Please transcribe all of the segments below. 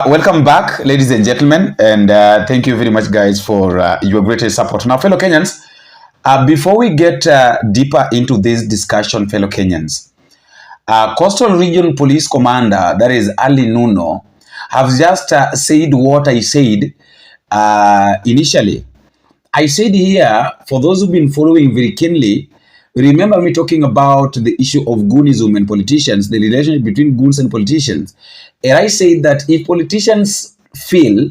Welcome back, ladies and gentlemen, and thank you very much, guys, for your greatest support. Now, fellow Kenyans, before we get deeper into this discussion, fellow Kenyans, Coastal Region Police Commander, that is Ali Nuno, have just said what I said initially. I said here, for those who've been following very keenly, remember me talking about the issue of goonism and politicians, the relationship between goons and politicians. And I said that if politicians feel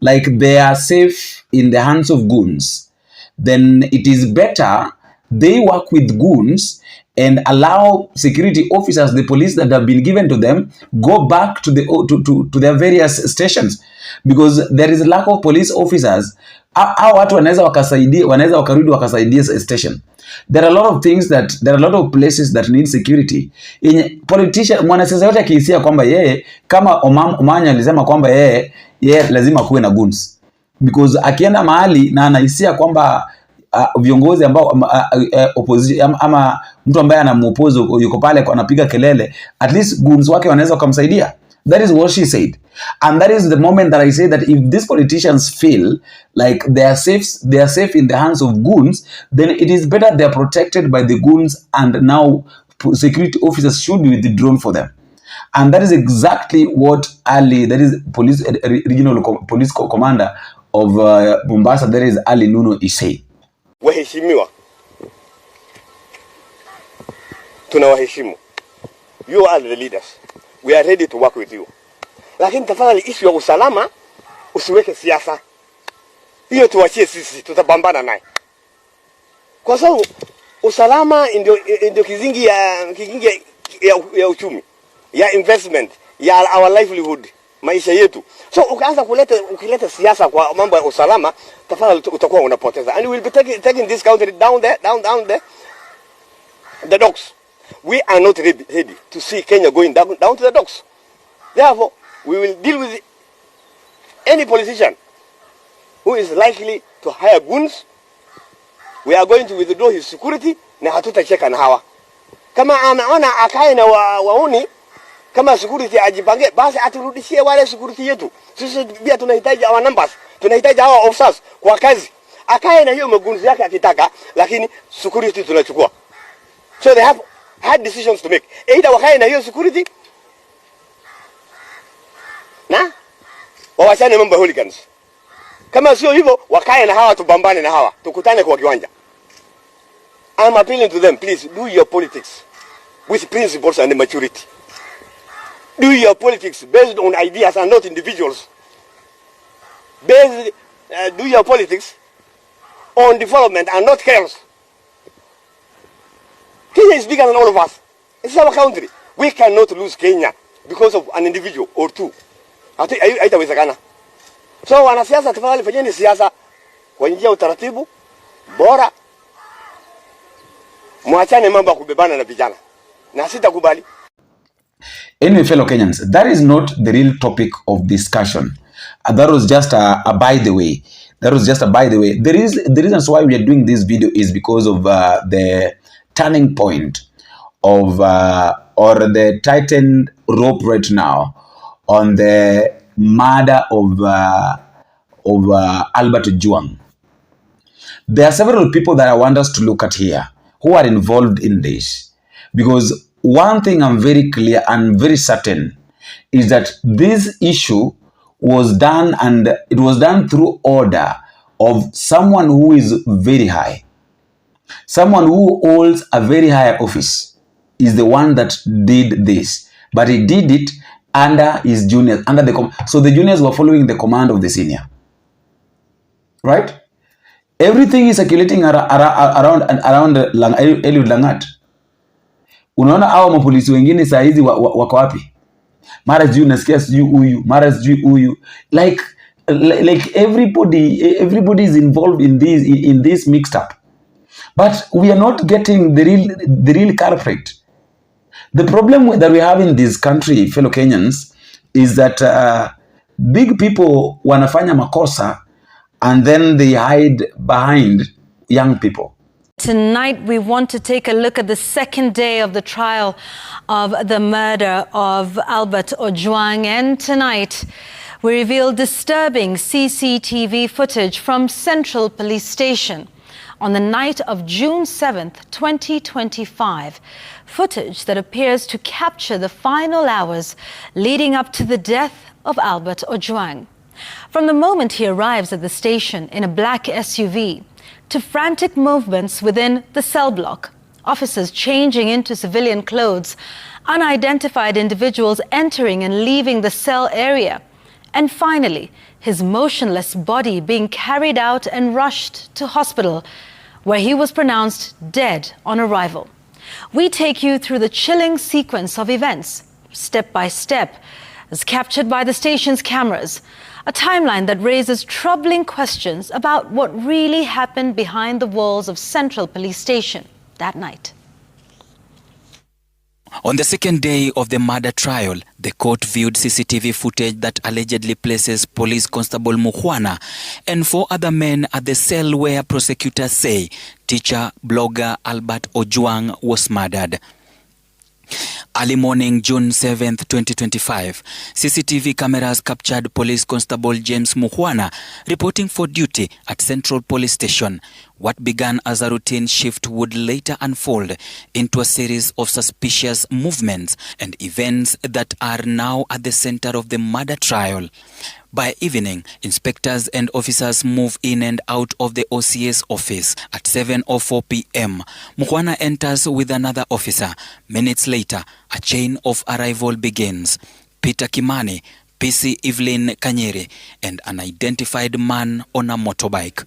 like they are safe in the hands of goons, then it is better they work with goons and allow security officers, the police that have been given to them, go back to to their various stations, because there is a lack of police officers. Hao watu wanaweza wakarudi wakasaidia station. There are a lot of things there are a lot of places that need security. In politician, mwanasiasa yote akihisia kwamba yeye, kama Omanya alisema kwamba yeye lazima kuwe na goons, because akienda mahali na anahisia kwamba viongozi ambao opposition ama mtu ambaye anamuoppose yuko pale anapiga kelele, at least goons wake wanaweza kumsaidia. That is what she said. And that is the moment that I say that if these politicians feel like they are safe in the hands of goons, then it is better they are protected by the goons, and now security officers should be withdrawn for them. And that is exactly what Ali, that is regional police commander of Mombasa, that is Ali Nuno, is saying. Waheshimiwa, tunawaheshimu. You are the leaders. We are ready to work with you. Lakini tafadhali issue ya usalama usiweke siasa. Hiyo tuachie sisi, tutapambana naye. Kwa sababu usalama ndio kizingi ya uchumi, ya investment, ya our livelihood, maisha yetu. So ukaanza ukileta siasa kwa mambo ya usalama, tafadhali utakuwa unapoteza. And we will be taking this country down there, the docks. We are not ready to see Kenya going down to the docks. Therefore, we will deal with any politician who is likely to hire goons. We are going to withdraw his security, na hatutacheka na hawa. Kama anaona akae na waoni, kama security ajipange, basi aturudishie wale security yetu. Sisi pia tunahitaji our numbers, tunahitaji our officers kwa kazi. Akae na hiyo magunzi yake akitaka, lakini security tunachukua. So they have had decisions to make. Either wakae na hiyo security na wawachane mambo ya hooligans. Kama sio hivyo, wakae na hawa, tupambane na hawa, tukutane kwa kiwanja. I'm appealing to them, please do your politics with principles and maturity. Do your politics based on ideas and not individuals. Do your politics on development and not chaos. Kenya is bigger than all of us. It's our country. We cannot lose Kenya because of an individual or two. Haitawezekana. So wanasiasa, tafadhali fanyeni siasa kwa njia utaratibu bora. Muachane mambo ya kubebana na vijana. Na sitakubali. Anyway, fellow Kenyans, that is not the real topic of discussion. That was just a by the way. That was just a by the way. The reasons why we are doing this video is because of the turning point of or the tightened rope right now on the murder of Albert Ojawang. There are several people that I want us to look at here who are involved in this, because one thing I'm very clear and very certain is that this issue was done, and it was done through order of someone who is very high. Someone who holds a very high office is the one that did this, but he did it under his juniors, so the juniors were following the command of the senior, right? Everything is circulating around Eliud LANGAT. Unaona hao mapolisi wengine saa hizi wako wapi? Mara sijui nasikia sijui huyu, mara sijui huyu. Like everybody is involved in this mixed up. But we are not getting the real culprit. The problem that we have in this country, fellow Kenyans, is that big people wanafanya makosa and then they hide behind young people. Tonight, we want to take a look at the second day of the trial of the murder of Albert Ojawang. And tonight, we reveal disturbing CCTV footage from Central Police Station on the night of June 7th, 2025. Footage that appears to capture the final hours leading up to the death of Albert Ojawang. From the moment he arrives at the station in a black SUV to frantic movements within the cell block, officers changing into civilian clothes, unidentified individuals entering and leaving the cell area, and finally, his motionless body being carried out and rushed to hospital, where he was pronounced dead on arrival. We take you through the chilling sequence of events, step by step, as captured by the station's cameras, a timeline that raises troubling questions about what really happened behind the walls of Central Police Station that night. On the second day of the murder trial, the court viewed CCTV footage that allegedly places Police Constable Mukhwana and 4 other men at the cell where prosecutors say teacher blogger Albert Ojawang was murdered. Early morning, June 7th, 2025, CCTV cameras captured Police Constable James Mukhwana reporting for duty at Central Police Station. What began as a routine shift would later unfold into a series of suspicious movements and events that are now at the center of the murder trial. By evening, inspectors and officers move in and out of the OCS office. At 7:04 p.m., Mukhwana enters with another officer. Minutes later, a chain of arrival begins. Peter Kimani, PC Evelyn Kanyere, and an identified man on a motorbike.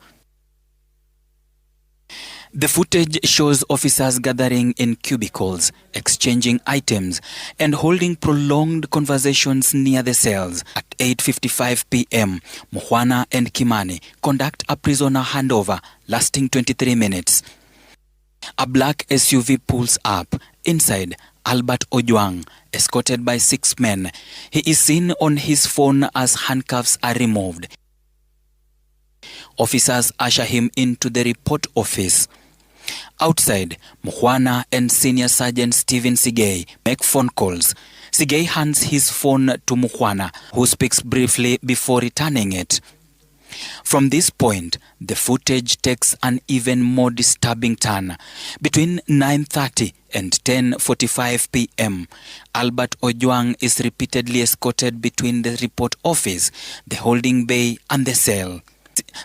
The footage shows officers gathering in cubicles, exchanging items, and holding prolonged conversations near the cells. At 8:55 p.m., Mukhwana and Kimani conduct a prisoner handover lasting 23 minutes. A black SUV pulls up. Inside, Albert Ojawang, escorted by 6 men. He is seen on his phone as handcuffs are removed. Officers usher him into the report office. Outside, Mukhwana and Senior Sergeant Stephen Sigei make phone calls. Sigei hands his phone to Mukhwana, who speaks briefly before returning it. From this point, the footage takes an even more disturbing turn. Between 9:30 and 10:45 p.m., Albert Ojawang is repeatedly escorted between the report office, the holding bay, and the cell.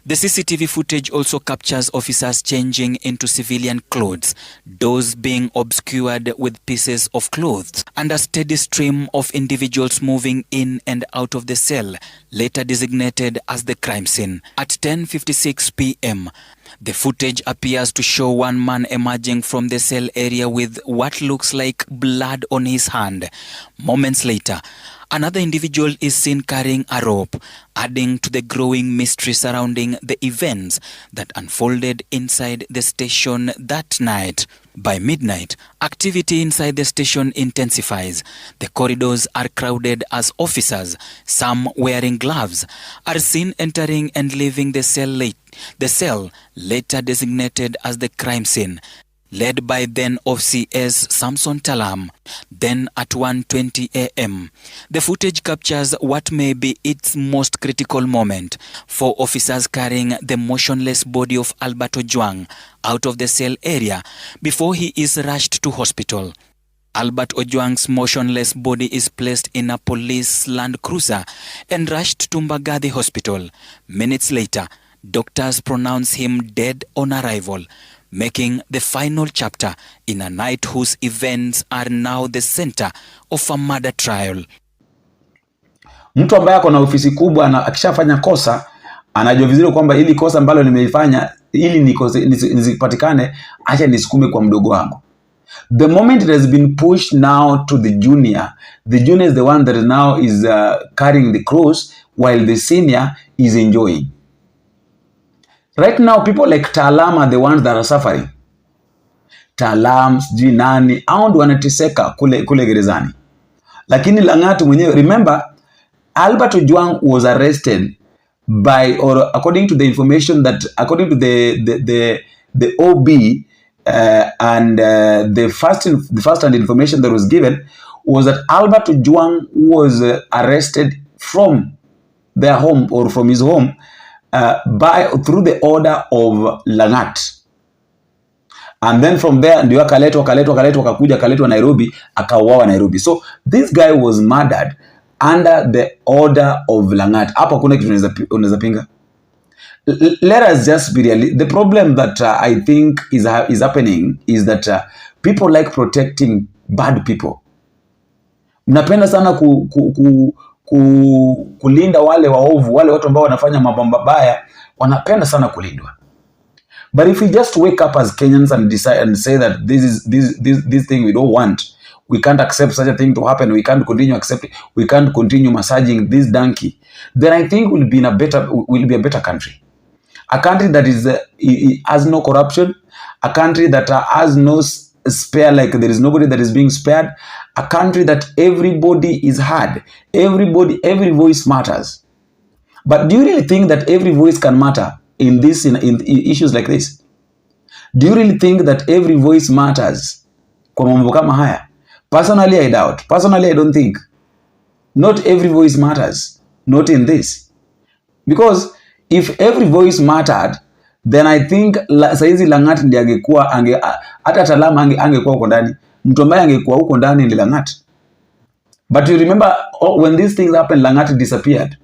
The CCTV footage also captures officers changing into civilian clothes, doors being obscured with pieces of clothes, and a steady stream of individuals moving in and out of the cell, later designated as the crime scene. At 10:56 p.m., the footage appears to show one man emerging from the cell area with what looks like blood on his hand. Moments later, another individual is seen carrying a rope, adding to the growing mystery surrounding the events that unfolded inside the station that night. By midnight, activity inside the station intensifies. The corridors are crowded as officers, some wearing gloves, are seen entering and leaving the cell later designated as the crime scene, led by then OCS Samson Talam. Then at 1:20 a.m., the footage captures what may be its most critical moment. 4 officers carrying the motionless body of Albert Ojawang out of the cell area before he is rushed to hospital. Albert Ojawang's motionless body is placed in a police Land Cruiser and rushed to Mbagathi Hospital. Minutes later, doctors pronounce him dead on arrival, making the final chapter in a night whose events are now the center of a murder trial. Mtu ambaye ako na ofisi kubwa na akishafanya kosa anajua vizuri kwamba hili kosa ambalo nimeifanya ili nisipatikane, acha nisukume kwa mdogo wangu. The moment it has been pushed now to the junior is the one that now is carrying the cross while the senior is enjoying. Right now, people like Talam are the ones that are suffering. Talam, sijui nani, hao ndio wanateseka kule gerezani. Lakini LANGAT mwenyewe, remember, Albert Ojawang was arrested by, or according to the information that, according to the OB, and the first hand information that was given was that Albert Ojawang was arrested from their home or from his home through the order of LANGAT. And then from there ndio akaletwa Nairobi, akauawa Nairobi. So this guy was murdered under the order of LANGAT. Hapo kuna kitu unaweza pinga. Let us just be real. The problem that I think is happening is that people like protecting bad people. Mnapenda sana kulinda wale waovu, wale watu ambao wanafanya mambo mabaya, wanapenda sana kulindwa. But if we just wake up as Kenyans and decide and say that this thing we don't want, we can't accept such a thing to happen, we can't continue accepting, we can't continue massaging this donkey, then I think we'll be a better country. A country that has no corruption, a country that has no spare, like there is nobody that is being spared, a country that everybody is heard, every voice matters. But do you really think that every voice can matter in issues like this? Do you really think that every voice matters kwa mambo kama haya? Personally, I doubt. Personally, I don't think. Not every voice matters. Not in this. Because if every voice mattered, then I think saizi LANGAT ndiye angekuwa hata Talama angekuwa huko ndani. Mtu ambaye angekuwa huko ndani ni LANGAT. But you remember when these things happened, LANGAT disappeared.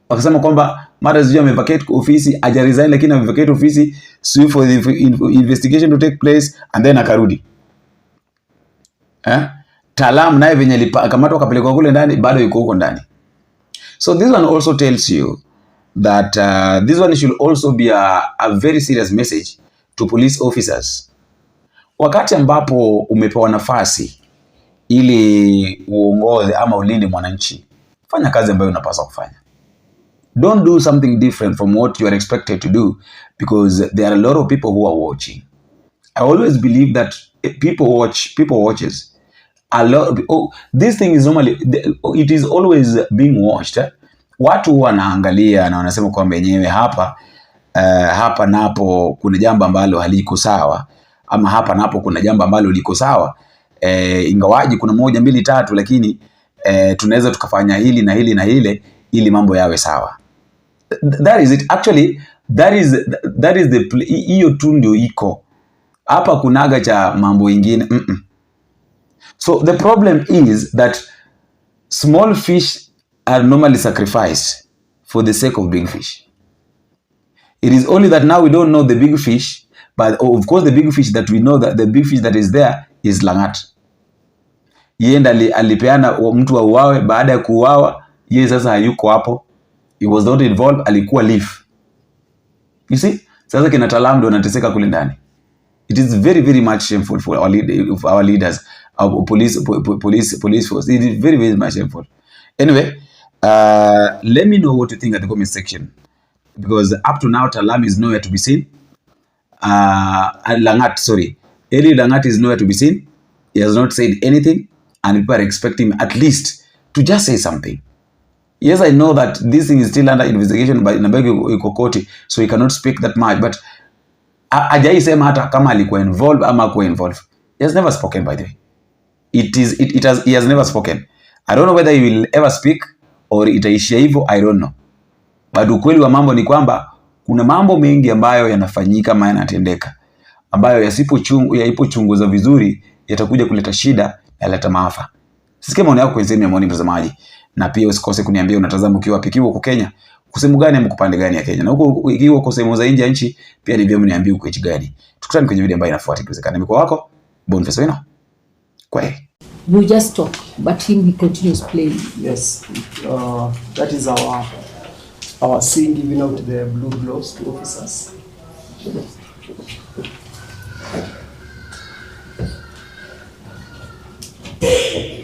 Wakasema kwamba mara zio amevacate ofisi, aja resign lakini amevacate ofisi, sue for the investigation to take place, and then akarudi. Talam naye venye akamatwa akapelekwa kule ndani, bado yuko huko ndani. So this one also tells you that this one should also be a very serious message to police officers. Wakati ambapo umepewa nafasi ili uongoze ama ulinde mwananchi, fanya kazi ambayo unapaswa kufanya. Don't do something different from what you are expected to do, because there are a lot of people who are watching. I always believe that people watches. A lot. This thing is normally, it is always being watched. Watu wanaangalia na wanasema kwamba yenyewe hapa napo kuna jambo ambalo haliko sawa, ama hapa napo kuna jambo ambalo liko sawa. Ingawaji kuna 1, 2, 3, lakini tunaweza tukafanya hili na hili na hile ili mambo yawe sawa. That is it. Actually, that is the hiyo tu ndio iko. Hapa kunaga cha mambo ingine. So the problem is that small fish are normally sacrificed for the sake of big fish. It is only that now we don't know the big fish, but of course the big fish that we know, that the big fish that is there is LANGAT. Yenda alipeana mtu wa uawe, baada ya kuuawa yeye sasa hayuko hapo. He was not involved, alikuwa leaf. You see? Sasa kina Talam ndio wanateseka kule ndani. It is very, very much shameful for our leaders, our police force. It is very, very much shameful. Anyway, let me know what you think at the comment section, because up to now Talam is nowhere to be seen. LANGAT is nowhere to be seen. He has not said anything, and people are expecting him at least to just say something. Yes, I know that this thing is still under investigation by Nabegi Kokoti, so he cannot speak that much, but ajai sema hata kama alikuwa involved ama hakuwa involved. He has never spoken, by the way. He has never spoken. I don't know whether he will ever speak or itaishia hivyo, I don't know. But ukweli wa mambo ni kwamba kuna mambo mengi ambayo yanafanyika ama yanatendeka, ambayo yasipochunguzwa vizuri yatakuja kuleta shida, yaleta maafa. Sisikia maoni yako kwenye sehemu ya maoni, mtazamaji. Na pia usikose kuniambia unatazama ukiwa wapi, uko Kenya, uko sehemu gani ama kupande gani ya Kenya. Na huko ikiwa uko sehemu za nje ya nchi, pia ni vyema niambie uko nchi gani. Tukutane kwenye video ambayo inafuata ikiwezekana. Mimi kwa wako Boniface Wino. Kwaheri. You just talk, but he continues playing. Yes, that is our scene, giving out the blue gloves to officers. Okay.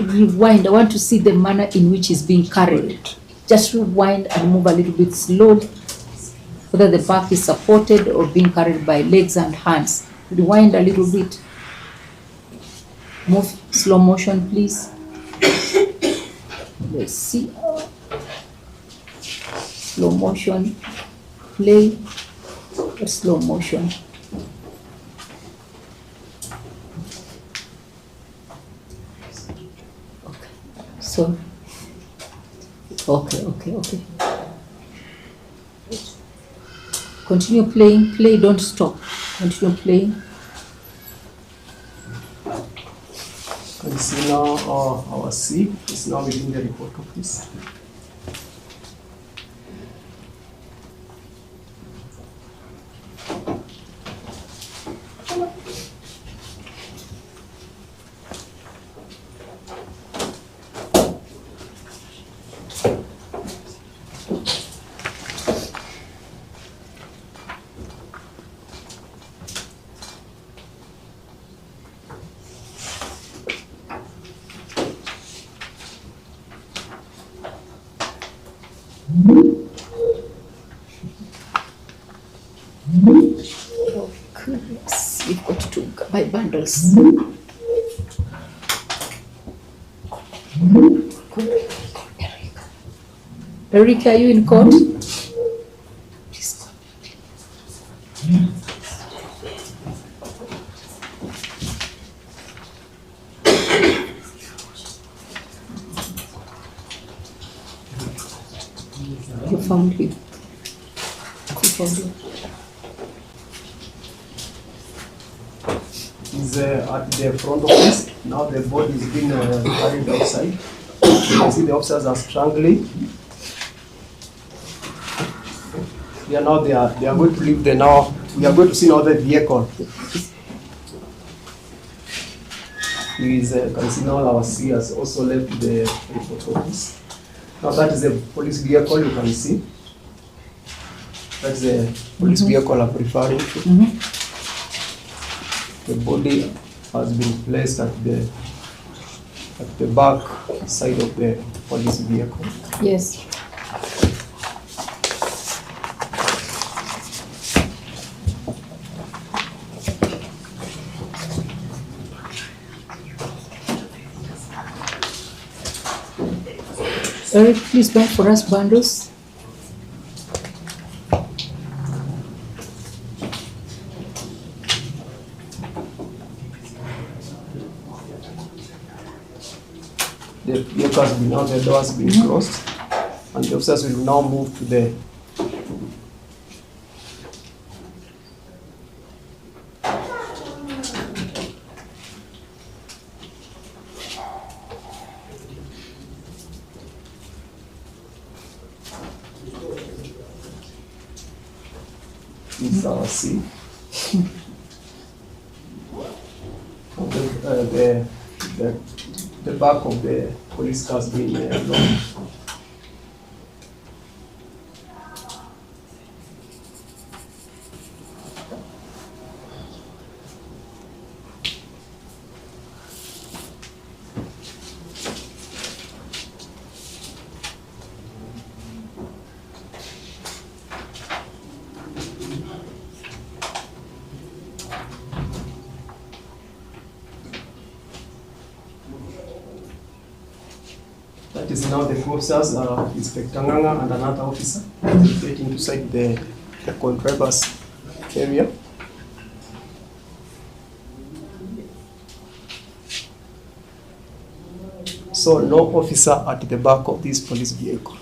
Rewind. I want to see the manner in which it's being carried. Just rewind and move a little bit slowly, whether the back is supported or being carried by legs and hands. Rewind a little bit. Move slow motion, please. Let's see. Slow motion. Play. Slow motion. Okay. So. Okay. Continue playing. Play. Don't stop. Continue playing. You can see now our C is now within the report office. Yes, we've got to buy bundles. Erica, are you in court? Please come. You found him. You found him. Is at the front office. Now the body is being carried outside. You can see the officers are strangling. Yeah, now they are going to leave the now. We are going to see now the vehicle. You can see now our C has also left the report office. Now that is the police vehicle, you can see. That's the police vehicle I'm referring to. The body has been placed at the back side of the police vehicle. Yes. Eric, please buy for us bundles. The vehicle has been now, the door has been closed, and the officers will now move to the this is our C. The back of the police car has been locked. That is now the officers, Inspector Nganga and another officer, getting inside the contraband area. So no officer at the back of this police vehicle.